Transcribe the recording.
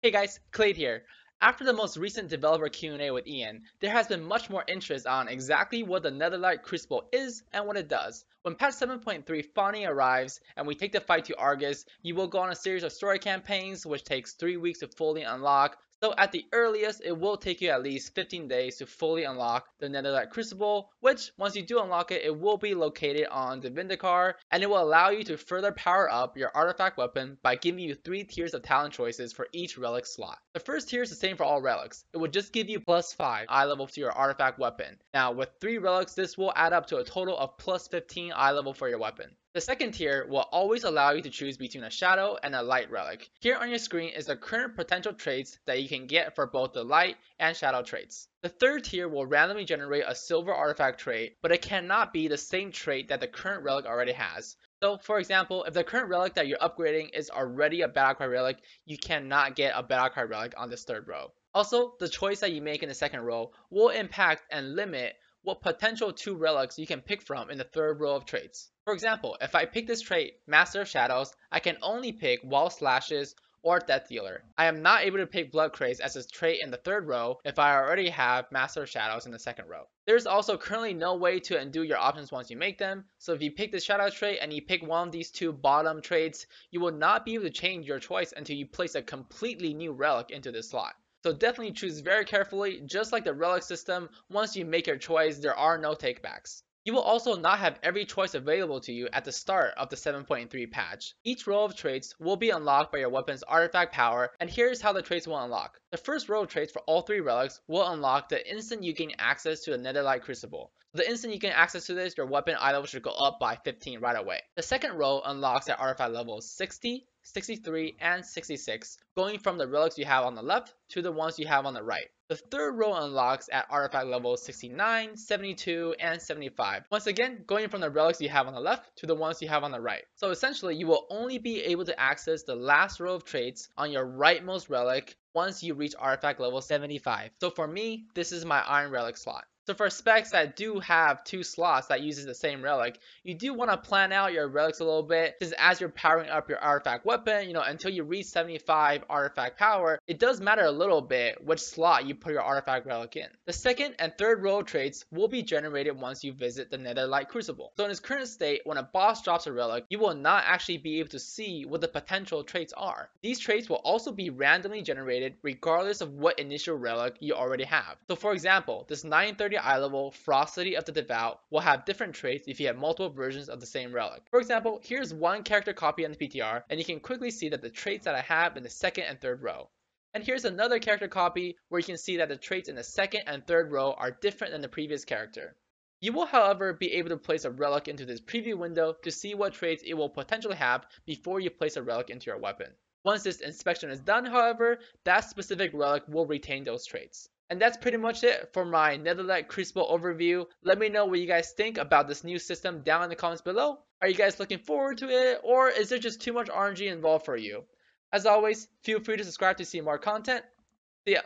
Hey guys, Kelade here. After the most recent developer Q&A with Ian, there has been much more interest on exactly what the Netherlight Crucible is and what it does. When patch 7.3 finally arrives and we take the fight to Argus, you will go on a series of story campaigns which takes 3 weeks to fully unlock. So at the earliest, it will take you at least 15 days to fully unlock the Netherlight Crucible, which once you do unlock it, it will be located on the Vindicare, and it will allow you to further power up your artifact weapon by giving you 3 tiers of talent choices for each relic slot. The first tier is the same for all relics. It will just give you plus 5 eye level to your artifact weapon. Now with 3 relics, this will add up to a total of plus 15 eye level for your weapon. The second tier will always allow you to choose between a shadow and a light relic. Here on your screen is the current potential traits that you can get for both the light and shadow traits. The third tier will randomly generate a silver artifact trait, but it cannot be the same trait that the current relic already has. So for example, if the current relic that you're upgrading is already a Battlecry relic, you cannot get a Battlecry relic on this third row. Also, the choice that you make in the second row will impact and limit what potential 2 relics you can pick from in the third row of traits. For example, if I pick this trait, Master of Shadows, I can only pick Wall Slashes or Death Dealer. I am not able to pick Blood Craze as a trait in the third row if I already have Master of Shadows in the second row. There's also currently no way to undo your options once you make them, so if you pick the Shadow trait and you pick one of these 2 bottom traits, you will not be able to change your choice until you place a completely new relic into this slot. So definitely choose very carefully. Just like the relic system, once you make your choice, there are no takebacks. You will also not have every choice available to you at the start of the 7.3 patch. Each row of traits will be unlocked by your weapon's artifact power, and here's how the traits will unlock. The first row of traits for all 3 relics will unlock the instant you gain access to the Netherlight Crucible. The instant you gain access to this, your weapon eye level should go up by 15 right away. The second row unlocks at artifact levels 60, 63, and 66, going from the relics you have on the left to the ones you have on the right. The third row unlocks at artifact levels 69, 72, and 75. Once again, going from the relics you have on the left to the ones you have on the right. So essentially, you will only be able to access the last row of traits on your rightmost relic once you reach artifact level 75. So for me, this is my Iron Relic slot. So for specs that do have 2 slots that uses the same relic, you do want to plan out your relics a little bit, since as you're powering up your artifact weapon, until you reach 75 artifact power, it does matter a little bit which slot you put your artifact relic in. The second and third row of traits will be generated once you visit the Netherlight Crucible. So in its current state, when a boss drops a relic, you will not actually be able to see what the potential traits are. These traits will also be randomly generated regardless of what initial relic you already have. So for example, this 930 eye level Ferocity of the Devout will have different traits if you have multiple versions of the same relic. For example, here's one character copy on the PTR, and you can quickly see that the traits that I have in the second and third row. And here's another character copy where you can see that the traits in the second and third row are different than the previous character. You will, however, be able to place a relic into this preview window to see what traits it will potentially have before you place a relic into your weapon. Once this inspection is done, however, that specific relic will retain those traits. And that's pretty much it for my Netherlight Crucible overview. Let me know what you guys think about this new system down in the comments below. Are you guys looking forward to it, or is there just too much RNG involved for you? As always, feel free to subscribe to see more content. See ya!